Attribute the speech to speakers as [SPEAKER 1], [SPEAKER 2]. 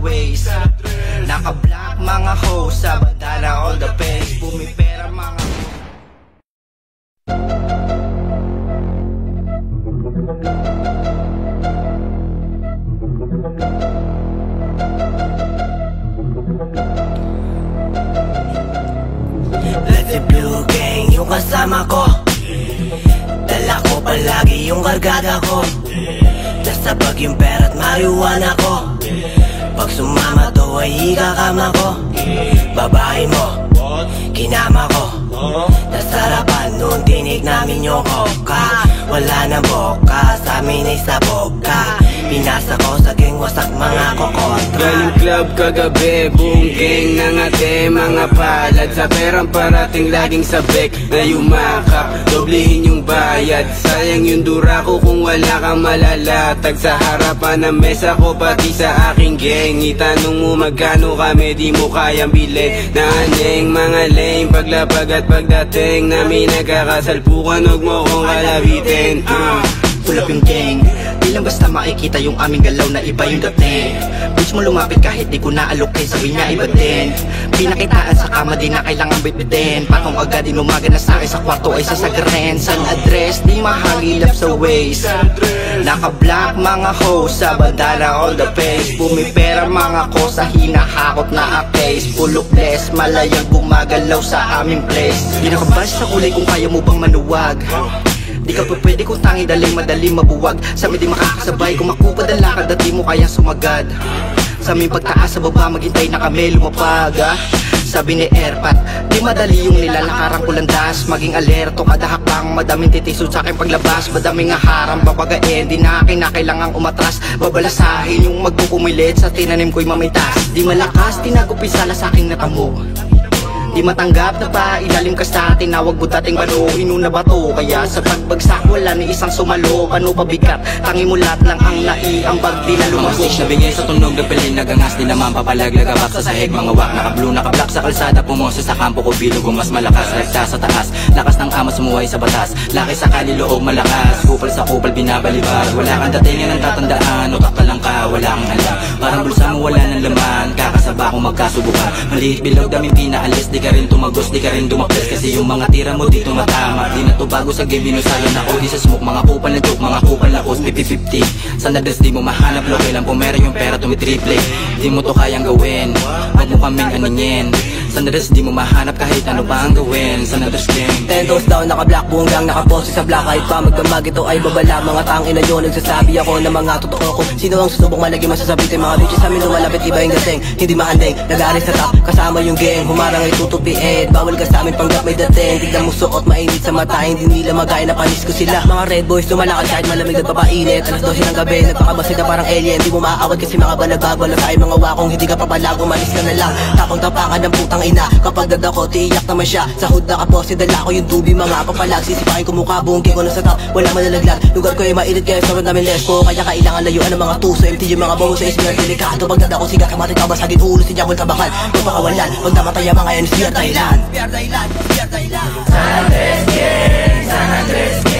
[SPEAKER 1] ways. Naka-black mga hoes sa bandana all the face. Bumipera mga Let's say Blue Gang yung kasama ko. Dala ko palagi yung kargada ko. Nasa bag yung pera at marijuana ko. Pag sumama to ay ikakama ko. Babae mo, kinama ko. Nasarapan nung tinig namin yung koka. Wala na boka, sa amin ay sa boka. Pinasa ko sa gang, wasak mga kokontra.
[SPEAKER 2] Galing club kagabi, buong gang nangate. Mga palad sa perang parating laging sabik na yumakap, doblehin yung bayad. Sayang yung dura ko kung wala kang malalatag. Sa harapan ng mesa ko pati sa aking gang. Itanong mo magkano kami, di mo kayang bilhin. Naaneng mga lame, paglapag at pagdating namin nagkakasalpukan, huwag mo kong kalabitin.
[SPEAKER 1] Tulap yung gang, di lang basta makikita yung aming galaw na iba yung dating. Bitch mo lumapit kahit di ko na-allocate, sabi niya iba din. Pinakitaan sa kama, di na kailangan bitbitin. Patong agad inumaga na sa akin, sa kwarto ay sasagarin. San address, di mahagilap sa ways. Naka-black mga hoes sa bandana all the face. Bumipera mga ko sa hinahakot na case. Pulukless, malayang gumagalaw sa aming place. Di nakabash sa kulay kung kaya mo bang manuwag. Di ka pa pwede kung tangi daling madaling mabuwag. Sa amin di makakasabay kung makupad ang lakad at di mo kayang sumagad. Sa aming pagtaas sa baba maghintay na kami lumapag. Sabi ni Airpat, di madali yung nilalakaran ko landas. Maging alerto kada hakbang, madaming titisod sa aking paglabas. Madaming aharang babagain, di na kailangang umatras. Babalasahin yung magpupumilit sa tinanim ko'y mamitas. Di malakas, tinagupisala sa aking natamo. Di matanggap na pa, ilalim ka sa tinawag mo dating bano. Inuna ba to? Kaya sa pagbagsak wala ni isang sumalo. Kano pabigat? Tangi mo lahat lang ang naiambag. Di na lumago.
[SPEAKER 3] Mga stage na bigay sa tunog, nagpilin, nagangas. Di naman papalag, lagabak sa sahig. Mga wak, naka-blue, naka-black sa kalsada. Pumoses sa kampo ko, bilog o mas malakas. Rekta sa taas, lakas ng ama sumuhay sa batas. Laki sa kaliloob, malakas. Kupal sa kupal, binabalibag. Wala kang datingan ng tatandaan. Utak pa lang ka, wala kang alam. Parang bulsa mo wala ng laman. Kakasaba kung magkasubukan. Maliit bilog, daming pinaalis. Di ka rin tumagos, di ka rin dumakles. Kasi yung mga tira mo di tumatama. Di na to bago sa game, binusalan ako. Di sa smoke, mga kupal na joke, mga kupal na host, 50-50. Sa nadas di mo mahanap, lo kailan pumera yung pera tumitriple. Di mo to kayang gawin, wag mo kaming aningin. Sa nadas di mo mahanap kahit ano pa ang gawin. Sa nadas game
[SPEAKER 4] 10 toes down, naka-black, buong gang, naka-pose sa black. Kahit pa magdamag, ito ay babala. Mga tangina nyo, nagsasabi ako ng mga totoo ko. Sino ang susubok malagi masasabitin? Mga bitches sa amin lumalapit, iba yung dating. Hindi mahanding, nag-aaris sa top, kasama yung gang. Humarang ay tutupiin, bawal ka sa amin panggap may dating. Tignan mo suot, mainit sa mata, hindi nila magaya na panis ko sila. Mga red boys, lumalakad kahit malamig at papainit. Alas 12 ng gabi, nagpakabasid na parang alien. Di mo maaawat kasi mga balagbag, wala tayo mga wakong. Hindi ka papalago, malis ka na lang. Tapang tapakan ng putang ina. Kapag dadako, tiiyak naman siya. Sa hood nakaposte, dala ko yung tubi, mga papalag. Sisipakin ko mukha, buong ko na sa top, wala malalaglag. Lugar ko ay mainit kaya sobrang namin lespo. Kaya kailangan layuan ng mga tuso. MTG mga bongo sa ismir, delikado. Pag dadako, siga kamatik ka, basagin ulo si Jabol Kabakal. Magpakawalan, pag namatay ang mga yan, siya Thailand. San Andres Gang, San Andres Gang.